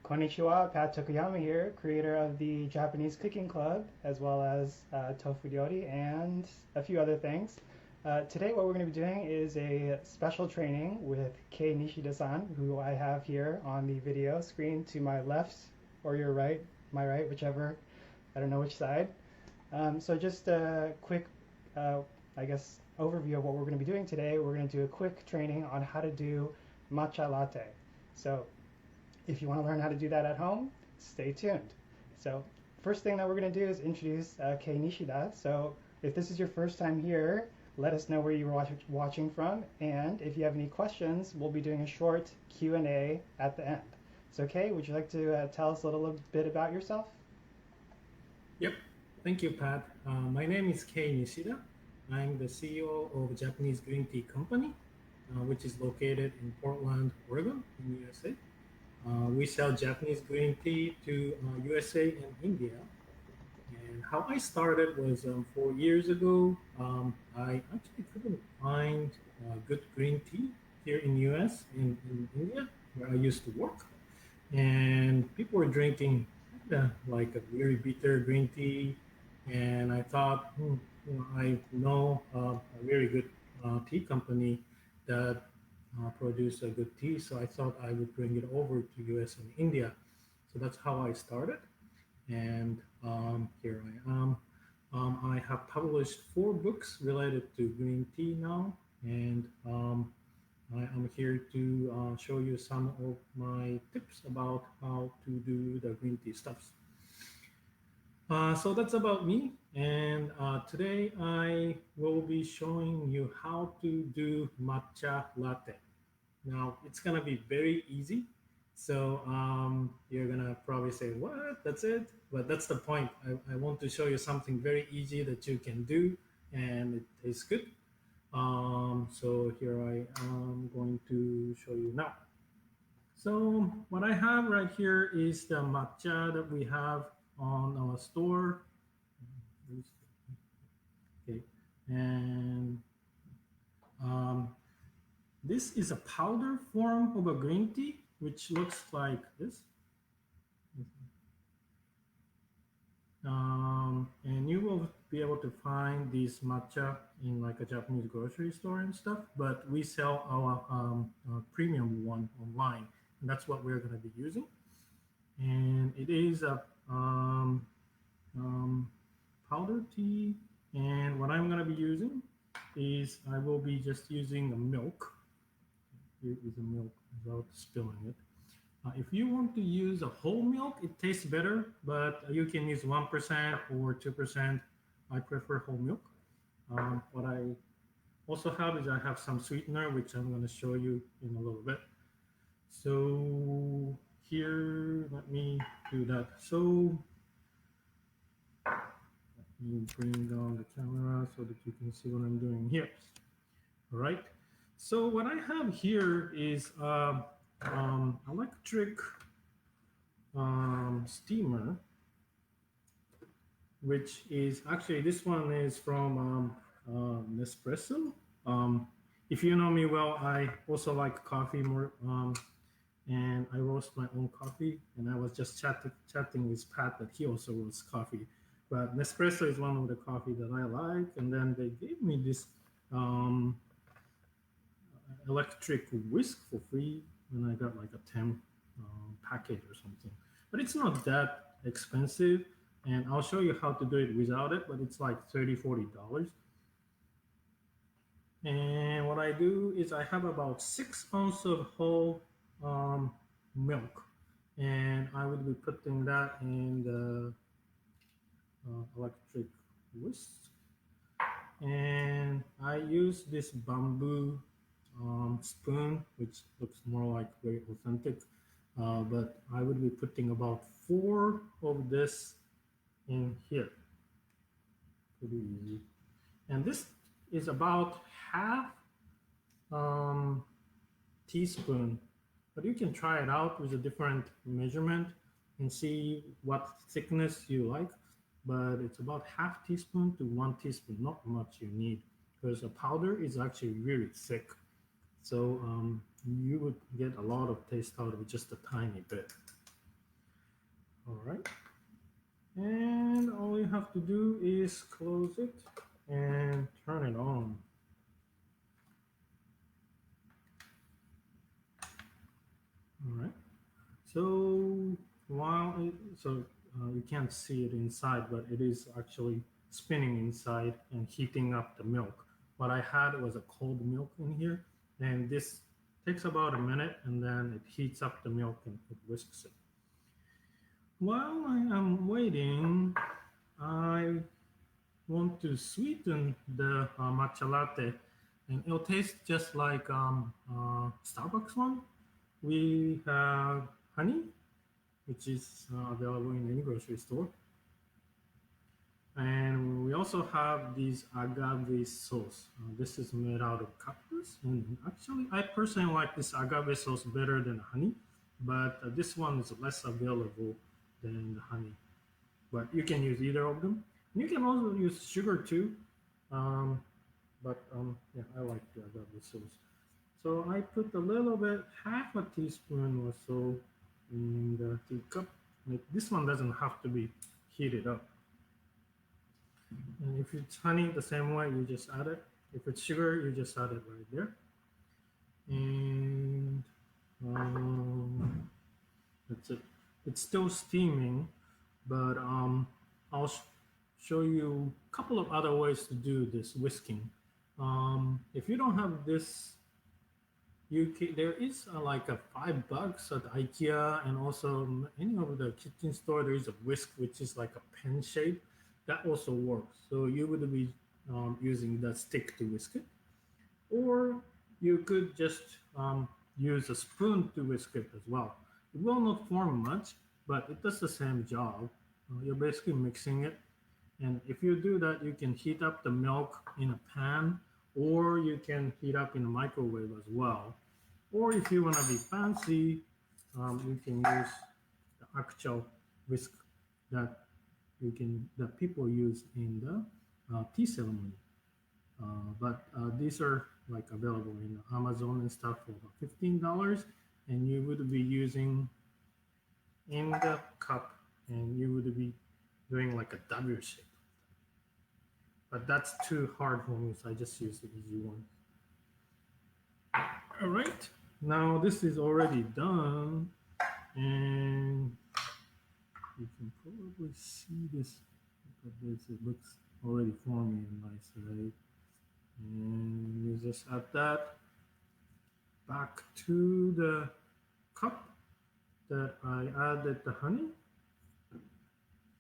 Konnichiwa, Pat Tokuyama here, creator of the Japanese Cooking Club, as well as Tofu Ryori and a few other things. Today, what we're going to be doing is a special training with Kei Nishida-san, who I have here on the video screen to my left or your right, my right, whichever, I don't know which side. So just a quick, I guess, overview of what we're going to be doing today. We're going to do a quick training on how to do matcha latte. So if you want to learn how to do that at home, stay tuned. So first thing that we're going to do is introduce Kei Nishida. So if this is your first time here, let us know where you're watching from. And if you have any questions, we'll be doing a short Q&A at the end. So Kei, would you like to tell us a little bit about yourself? Yep. Thank you, Pat. My name is Kei Nishida. I'm the CEO of Japanese green tea company, which is located in Portland, Oregon, in USA. We sell Japanese green tea to USA and India. And how I started was 4 years ago. I actually couldn't find good green tea here in US, in India, where I used to work. And people were drinking like a very bitter green tea. And I thought, I know a very good tea company that produce a good tea. So I thought I would bring it over to US and India. So that's how I started. And here I am. I have published 4 books related to green tea now. And I am here to show you some of my tips about how to do the green tea stuffs. So that's about me. And today I will be showing you how to do matcha latte. Now it's gonna be very easy. So you're gonna probably say, what, that's it? But that's the point. I want to show you something very easy that you can do and it tastes good. So here I am going to show you now. So what I have right here is the matcha that we have on our store. Okay, and this is a powder form of a green tea, which looks like this. And you will be able to find this matcha in like a Japanese grocery store and stuff, but we sell our premium one online, and that's what we're going to be using. And it is a powder tea, and what I'm going to be using is I will be just using the milk. Here is the milk without spilling it. If you want to use a whole milk, it tastes better, but you can use 1% or 2%. I prefer whole milk. What I also have is I have some sweetener, which I'm going to show you in a little bit. So here, let me do that. So let me bring down the camera so that you can see what I'm doing here. All right. So what I have here is electric steamer, which is actually, this one is from Nespresso. If you know me well, I also like coffee more, and I roast my own coffee. And I was just chatting with Pat that he also roasts coffee. But Nespresso is one of the coffee that I like. And then they gave me this electric whisk for free, and I got like a 10 package or something. But it's not that expensive, and I'll show you how to do it without it, but it's like $30–40. And what I do is I have about 6 ounces of whole milk, and I will be putting that in the electric whisk. And I use this bamboo spoon, which looks more like very authentic, but I would be putting about 4 of this in here. Pretty easy. And this is about half teaspoon, but you can try it out with a different measurement and see what thickness you like. But it's about half teaspoon to 1 teaspoon, not much you need, because the powder is actually really thick. So you would get a lot of taste out of just a tiny bit. All right. And all you have to do is close it and turn it on. All right. So you can't see it inside, but it is actually spinning inside and heating up the milk. What I had was a cold milk in here, and this takes about a minute, and then it heats up the milk and it whisks it. While I am waiting, I want to sweeten the matcha latte, and it'll taste just like Starbucks one. We have honey, which is available in any grocery store. And we also have these agave sauce. This is made out of cactus. And actually, I personally like this agave sauce better than honey, but this one is less available than the honey. But you can use either of them. You can also use sugar too. Yeah, I like the agave sauce. So I put a little bit, half a teaspoon or so in the teacup. Like this one doesn't have to be heated up. And if it's honey, the same way, you just add it. If it's sugar, you just add it right there. And that's it. It's still steaming, but I'll show you a couple of other ways to do this whisking. If you don't have this, there is like a $5 at IKEA, and also any of the kitchen store. There is a whisk which is like a pen shape. That also works. So you would be using that stick to whisk it, or you could just use a spoon to whisk it as well. It will not form much, but it does the same job. You're basically mixing it, and if you do that, you can heat up the milk in a pan, or you can heat up in a microwave as well. Or if you want to be fancy, you can use the actual whisk that people use in the tea ceremony. These are like available in Amazon and stuff for about $15, and you would be using in the cup, and you would be doing like a W shape. But that's too hard for me, so I just use the easy one. All right, now this is already done, and you can probably see this. Look at this, it looks already foamy and nice, right? And you just add that back to the cup that I added the honey,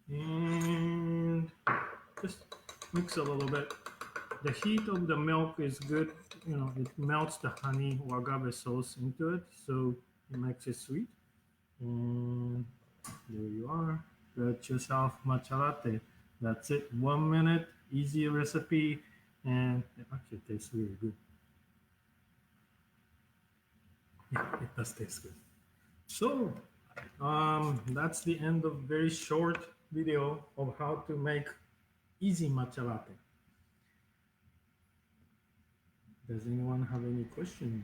and just mix a little bit. The heat of the milk is good, it melts the honey or agave sauce into it, so it makes it sweet. And there you are. Get yourself matcha latte. That's it. 1 minute, easy recipe, and it actually tastes really good. Yeah, it does taste good. So that's the end of very short video of how to make easy matcha latte. Does anyone have any questions?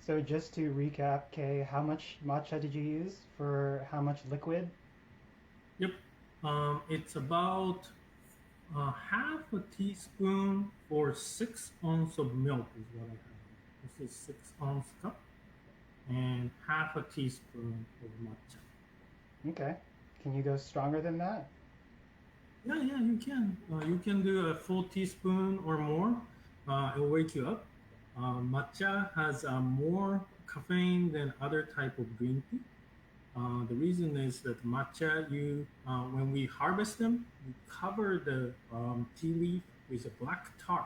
So just to recap, Kei, how much matcha did you use for how much liquid? Yep, it's about half a teaspoon for 6 ounces of milk is what I have. This is 6-ounce cup, and half a teaspoon of matcha. Okay. Can you go stronger than that? Yeah, you can. You can do a full teaspoon or more. It'll wake you up. Matcha has more caffeine than other type of green tea. The reason is that matcha, when we harvest them, we cover the tea leaf with a black tar.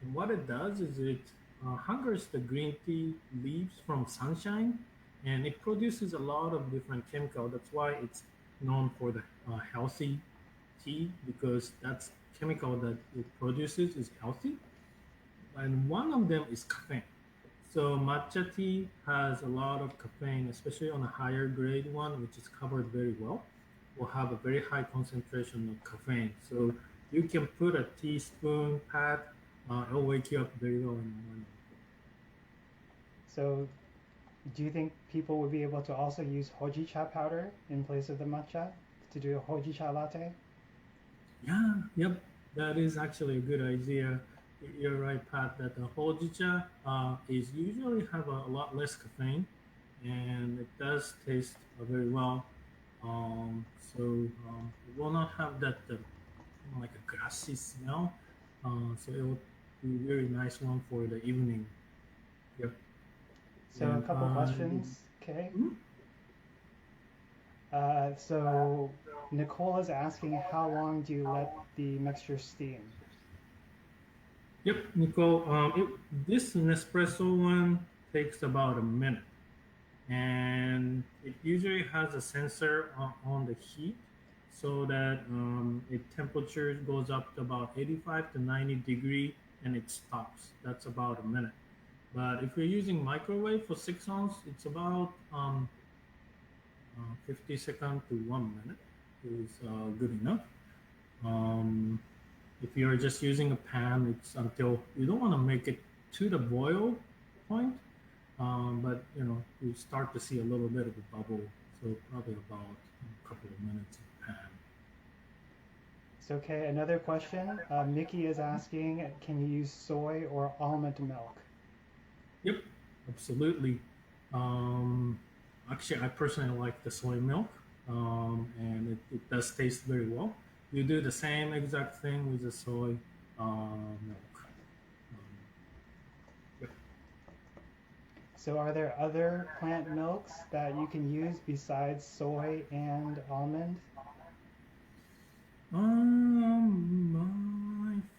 And what it does is it hungers the green tea leaves from sunshine, and it produces a lot of different chemicals. That's why it's known for the healthy tea, because that's chemical that it produces is healthy. And one of them is caffeine. So matcha tea has a lot of caffeine, especially on a higher grade one, which is covered very well. will have a very high concentration of caffeine. So you can put a teaspoon, Pat, it'll wake you up very well in the morning. So, do you think people would be able to also use Hojicha powder in place of the matcha to do a Hojicha latte? Yeah, yep, that is actually a good idea. You're right, Pat, that the hojicha is usually have a lot less caffeine, and it does taste very well. So it will not have that like a grassy smell. So it will be a very nice one for the evening. Yep. So, a And couple questions, okay? mhm. So, Nicole is asking how long do you let the mixture steam? Yep, Nicole. This Nespresso one takes about a minute, and it usually has a sensor on the heat, so that its temperature goes up to about 85 to 90 degree, and it stops. That's about a minute. But if you're using microwave for 6 ounce, it's about 50 seconds to 1 minute is good enough. Um, if you're just using a pan, it's until you don't want to make it to the boil point, but you start to see a little bit of a bubble, so probably about a couple of minutes in the pan. So, okay, another question. Mickey is asking, can you use soy or almond milk? Yep, absolutely. Um, Actually, I personally like the soy milk, and it does taste very well. You do the same exact thing with the soy milk. Um, yep. So, are there other plant milks that you can use besides soy and almond? My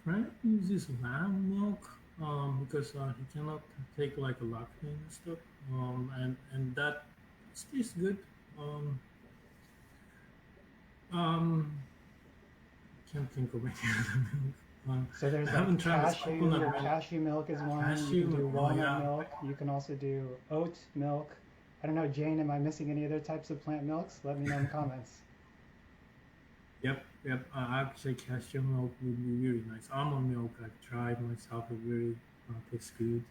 friend uses lamb milk because he cannot take like a lactose and stuff, and that tastes good. Um, um, can't think of any other milk. So there's I like haven't tried this coconut milk. cashew milk is one. You Cashew can do milk. Oh walnut yeah. milk. You can also do oat milk. I don't know, Jane, am I missing any other types of plant milks? Let me know in the comments. Yep, yep. Actually, cashew milk would be really nice. Almond milk I've tried myself. It really tastes good.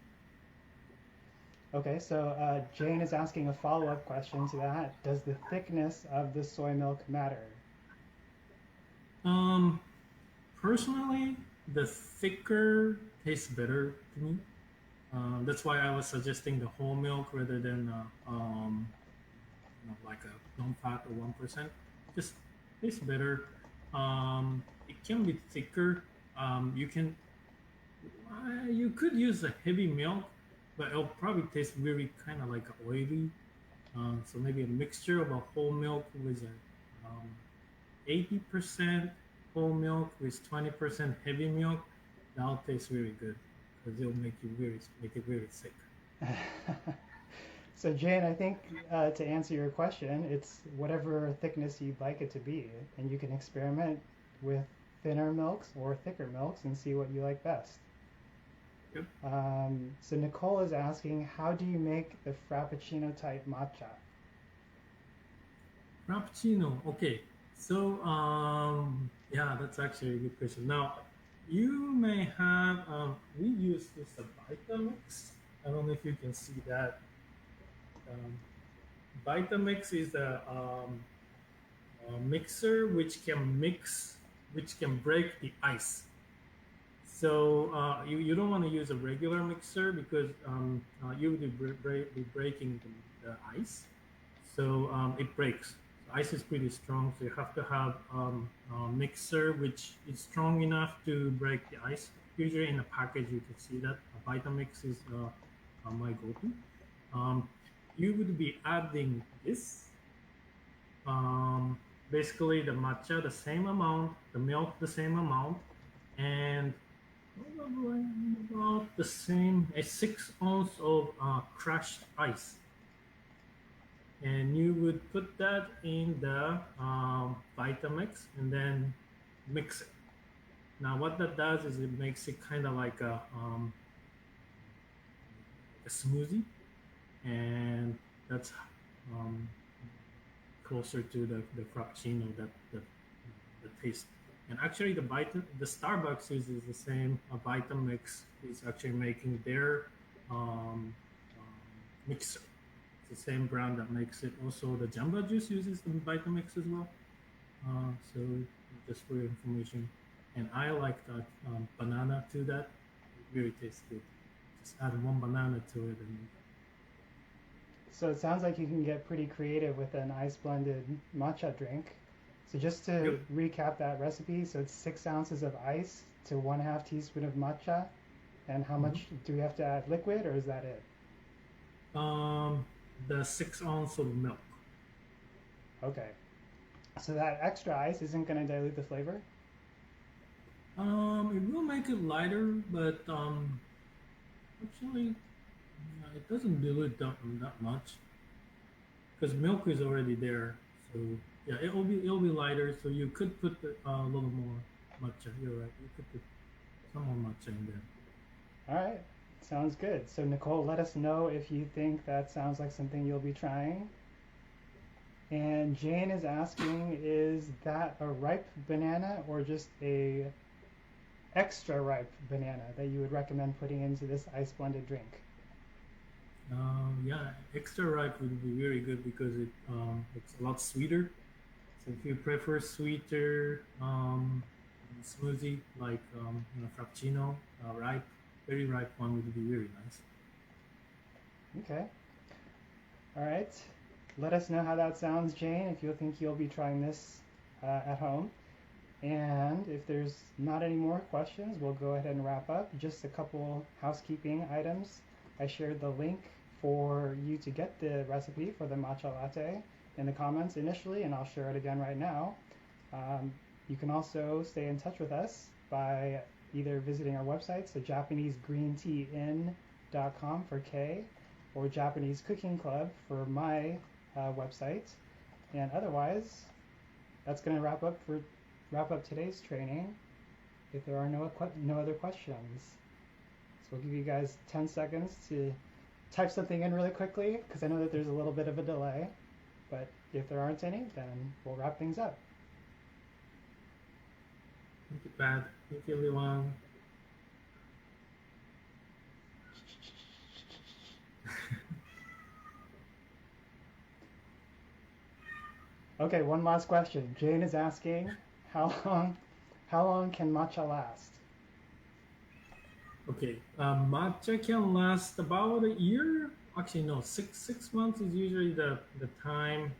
Okay, so Jane is asking a follow-up question to that. Does the thickness of the soy milk matter? Um, Personally, the thicker tastes better to me. That's why I was suggesting the whole milk rather than like a non-fat or 1%. Just tastes better. It can be thicker. You could use a heavy milk, but it'll probably taste really kind of like oily. So maybe a mixture of a whole milk with a 80% whole milk with 20% heavy milk. That'll taste really good because it'll make it really thick. So Jane, I think to answer your question, it's whatever thickness you'd like it to be, and you can experiment with thinner milks or thicker milks and see what you like best. Yep. So Nicole is asking, how do you make the Frappuccino type matcha? Frappuccino. Okay. So yeah, that's actually a good question. Now, you may have we use this Vitamix. I don't know if you can see that. Um, Vitamix is a mixer which can break the ice. So you don't want to use a regular mixer because you will be breaking the ice. So it breaks. So ice is pretty strong, so you have to have a mixer which is strong enough to break the ice. Usually in a package you can see that. A Vitamix is my go-to. Um, you would be adding this. Um, Basically the matcha the same amount, the milk the same amount, and probably about the same, a 6 ounce of crushed ice. And you would put that in the Vitamix and then mix it. Now what that does is it makes it kind of like a smoothie, and that's um, closer to the Frappuccino the taste. And actually, the Starbucks uses the same Vitamix is actually making their mixer. It's the same brand that makes it. Also, the Jamba Juice uses the Vitamix as well. So just for your information. And I like that banana to that. It really tastes good. Just add one banana to it. And So it sounds like you can get pretty creative with an ice blended matcha drink. So just to recap that recipe, so it's 6 ounces of ice to 1/2 teaspoon of matcha. And how much do we have to add liquid, or is that it? The 6 ounce of milk. Okay. So that extra ice isn't going to dilute the flavor? It will make it lighter, but actually, it doesn't dilute that much because milk is already there. So yeah, it'll be lighter. So you could put a little more matcha. You're right. You could put some more matcha in there. All right. Sounds good. So Nicole, let us know if you think that sounds like something you'll be trying. And Jane is asking, is that a ripe banana or just a extra ripe banana that you would recommend putting into this ice blended drink? Yeah, extra ripe would be very good because it's a lot sweeter. So if you prefer sweeter smoothie like Frappuccino, ripe, very ripe one would be really nice. Okay. All right. Let us know how that sounds, Jane, if you think you'll be trying this at home. And if there's not any more questions, we'll go ahead and wrap up. Just a couple housekeeping items. I shared the link for you to get the recipe for the matcha latte in the comments initially, and I'll share it again right now. You can also stay in touch with us by either visiting our website, so JapaneseGreenTeaIn.com for K, or Japanese Cooking Club for my website. And otherwise, that's going to wrap up today's training. If there are no other questions, so we'll give you guys 10 seconds to type something in really quickly, because I know that there's a little bit of a delay. But if there aren't any, then we'll wrap things up. Thank you, Pat. Thank you, everyone. Okay, one last question. Jane is asking, how long can matcha last? Okay, matcha can last about a year. Actually, no, six months is usually the time.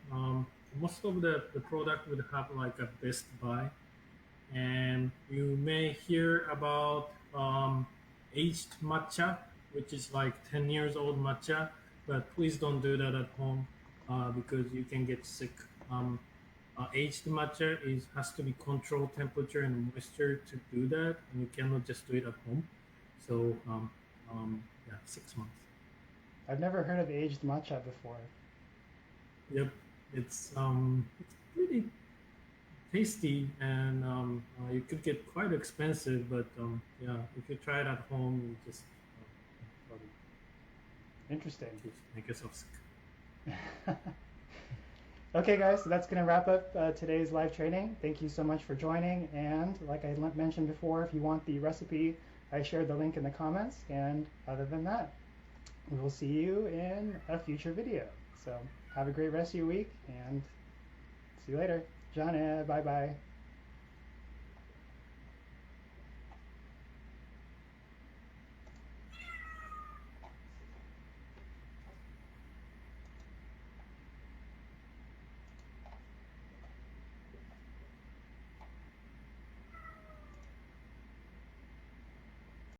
Most of the product would have like a best buy, and you may hear about aged matcha, which is like 10 years old matcha, but please don't do that at home because you can get sick. Aged matcha has to be controlled temperature and moisture to do that, and you cannot just do it at home. So yeah, 6 months. I've never heard of aged matcha before. Yep, it's pretty tasty, and you could get quite expensive, but yeah, if you try it at home, you just probably Interesting. make yourself sick. Okay, guys, so that's going to wrap up today's live training. Thank you so much for joining. And like I mentioned before, if you want the recipe, I shared the link in the comments. And other than that, we will see you in a future video. So have a great rest of your week and see you later. Jane, bye-bye.